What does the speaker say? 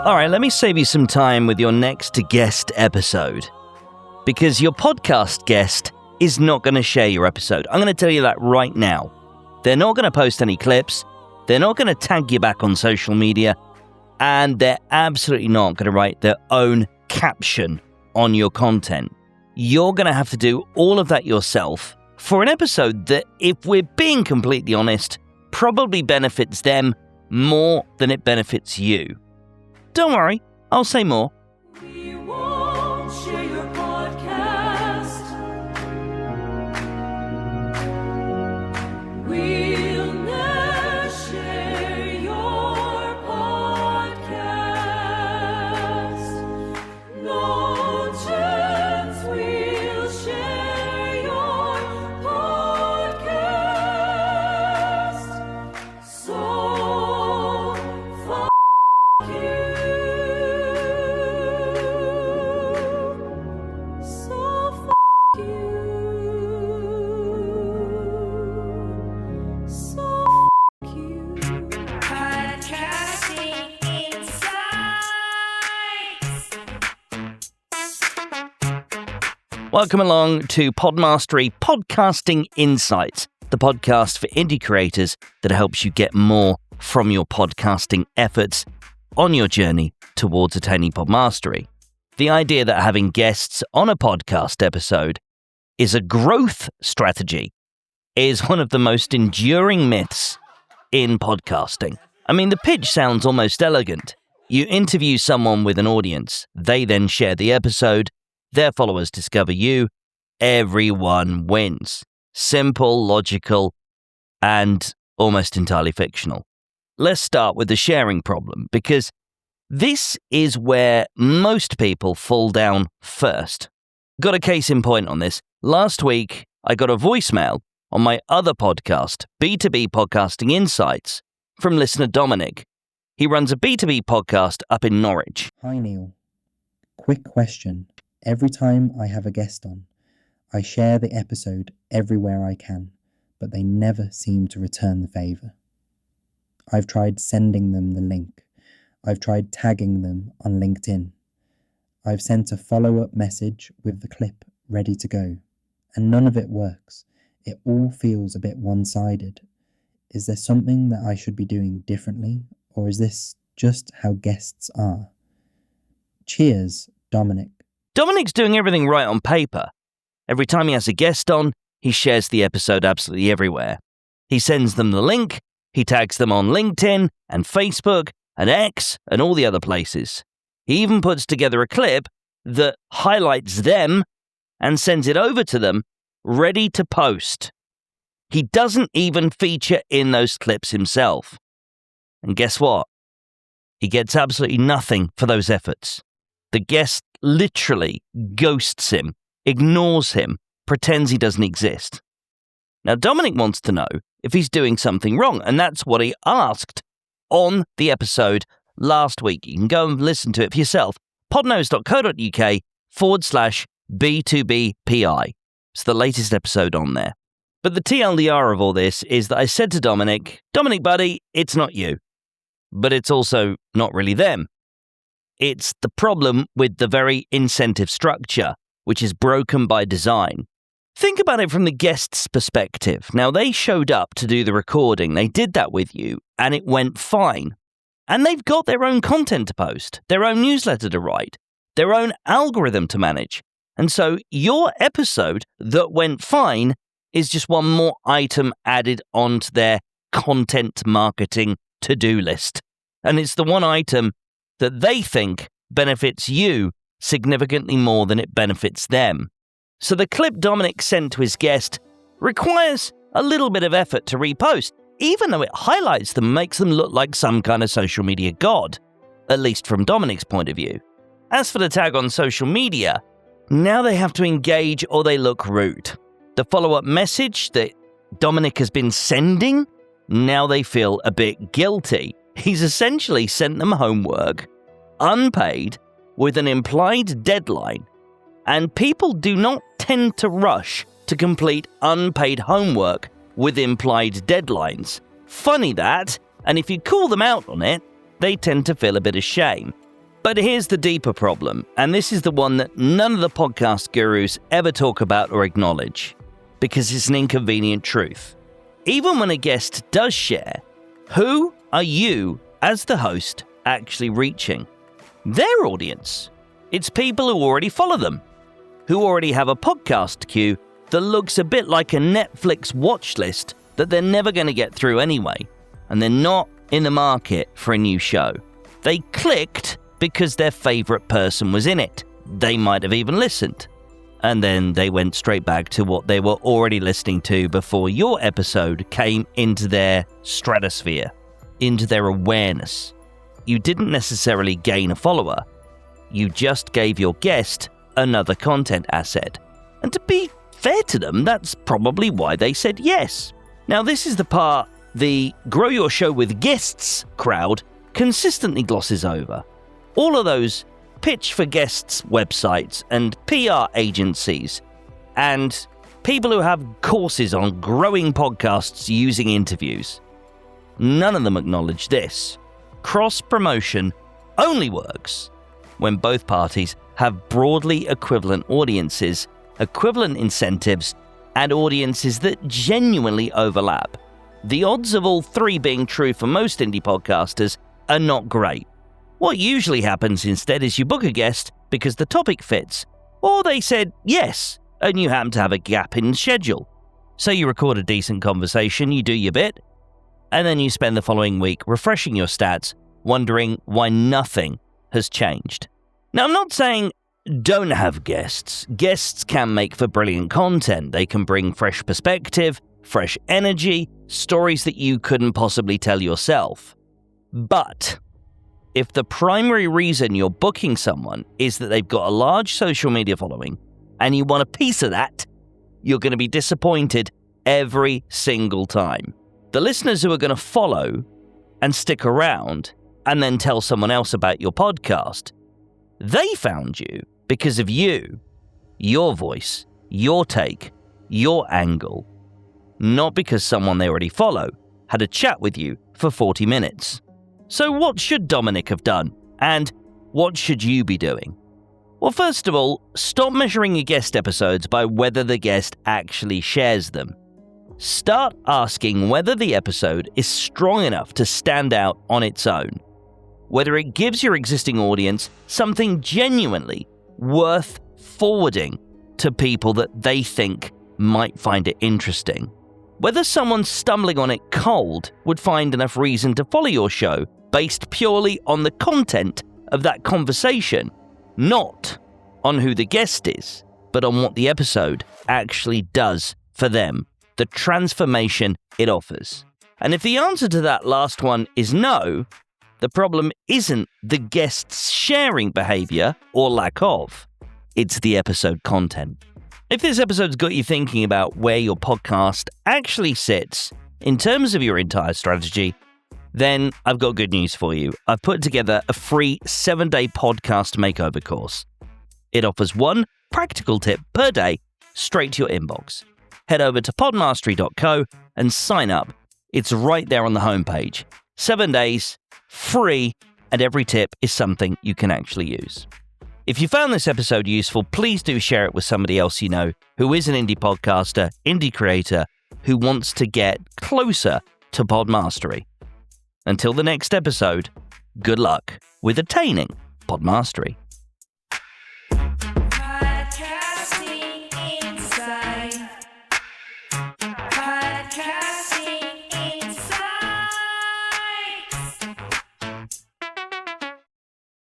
All right, let me save you some time with your next guest episode, because your podcast guest is not going to share your episode. I'm going to tell you that right now. They're not going to post any clips. They're not going to tag you back on social media. And they're absolutely not going to write their own caption on your content. You're going to have to do all of that yourself for an episode that, if we're being completely honest, probably benefits them more than it benefits you. Don't worry, I'll say more. We won't share your podcast. We'll never share your podcast. No chance we'll share your podcast. So fuck you. Welcome along to Podmastery Podcasting Insights, the podcast for indie creators that helps you get more from your podcasting efforts on your journey towards attaining podmastery. The idea that having guests on a podcast episode is a growth strategy is one of the most enduring myths in podcasting. I mean, the pitch sounds almost elegant. You interview someone with an audience, they then share the episode, their followers discover you, everyone wins. Simple, logical, and almost entirely fictional. Let's start with the sharing problem, because this is where most people fall down first. Got a case in point on this. Last week, I got a voicemail on my other podcast, B2B Podcasting Insights, from listener Dominic. He runs a B2B podcast up in Norwich. Hi Neil. Quick question. Every time I have a guest on, I share the episode everywhere I can, but they never seem to return the favour. I've tried sending them the link. I've tried tagging them on LinkedIn. I've sent a follow-up message with the clip ready to go, and none of it works. It all feels a bit one-sided. Is there something that I should be doing differently, or is this just how guests are? Cheers, Dominic. Dominic's doing everything right on paper. Every time he has a guest on, he shares the episode absolutely everywhere. He sends them the link, he tags them on LinkedIn and Facebook and X and all the other places. He even puts together a clip that highlights them and sends it over to them, ready to post. He doesn't even feature in those clips himself. And guess what? He gets absolutely nothing for those efforts. The guest literally ghosts him, ignores him, pretends he doesn't exist. Now, Dominic wants to know if he's doing something wrong, and that's what he asked on the episode last week. You can go and listen to it for yourself. podnose.co.uk/B2BPI. It's the latest episode on there. But the TLDR of all this is that I said to Dominic, buddy, it's not you. But it's also not really them. It's the problem with the very incentive structure, which is broken by design. Think about it from the guest's perspective. Now, they showed up to do the recording. They did that with you, and it went fine. And they've got their own content to post, their own newsletter to write, their own algorithm to manage. And so your episode that went fine is just one more item added onto their content marketing to-do list. And it's the one item that they think benefits you significantly more than it benefits them. So the clip Dominic sent to his guest requires a little bit of effort to repost, even though it highlights them and makes them look like some kind of social media god, at least from Dominic's point of view. As for the tag on social media, now they have to engage or they look rude. The follow-up message that Dominic has been sending, now they feel a bit guilty. He's essentially sent them homework, unpaid, with an implied deadline, and people do not tend to rush to complete unpaid homework with implied deadlines. Funny that, and if you call them out on it, they tend to feel a bit of shame. But here's the deeper problem, and this is the one that none of the podcast gurus ever talk about or acknowledge, because it's an inconvenient truth. Even when a guest does share, who are you, as the host, actually reaching? Their audience. It's people who already follow them, who already have a podcast queue that looks a bit like a Netflix watch list that they're never going to get through anyway, and they're not in the market for a new show. They clicked because their favourite person was in it. They might have even listened. And then they went straight back to what they were already listening to before your episode came into their stratosphere, into their awareness. You didn't necessarily gain a follower. You just gave your guest another content asset. And to be fair to them, that's probably why they said yes. Now, this is the part the Grow Your Show with Guests crowd consistently glosses over. All of those pitch for guests websites and PR agencies and people who have courses on growing podcasts using interviews. None of them acknowledge this. Cross-promotion only works when both parties have broadly equivalent audiences, equivalent incentives, and audiences that genuinely overlap. The odds of all three being true for most indie podcasters are not great. What usually happens instead is you book a guest because the topic fits, or they said yes, and you happen to have a gap in schedule. So you record a decent conversation, you do your bit, and then you spend the following week refreshing your stats, wondering why nothing has changed. Now, I'm not saying don't have guests. Guests can make for brilliant content. They can bring fresh perspective, fresh energy, stories that you couldn't possibly tell yourself. But if the primary reason you're booking someone is that they've got a large social media following and you want a piece of that, you're going to be disappointed every single time. The listeners who are going to follow and stick around and then tell someone else about your podcast, they found you because of you, your voice, your take, your angle, not because someone they already follow had a chat with you for 40 minutes. So what should Dominic have done? And what should you be doing? Well, first of all, stop measuring your guest episodes by whether the guest actually shares them. Start asking whether the episode is strong enough to stand out on its own. Whether it gives your existing audience something genuinely worth forwarding to people that they think might find it interesting. Whether someone stumbling on it cold would find enough reason to follow your show based purely on the content of that conversation, not on who the guest is, but on what the episode actually does for them, the transformation it offers. And if the answer to that last one is no, the problem isn't the guest's sharing behavior or lack of, it's the episode content. If this episode's got you thinking about where your podcast actually sits in terms of your entire strategy, then I've got good news for you. I've put together a free 7-day podcast makeover course. It offers one practical tip per day straight to your inbox. Head over to podmastery.co and sign up. It's right there on the homepage. 7 days, free, and every tip is something you can actually use. If you found this episode useful, please do share it with somebody else you know who is an indie podcaster, indie creator, who wants to get closer to Podmastery. Until the next episode, good luck with attaining Podmastery.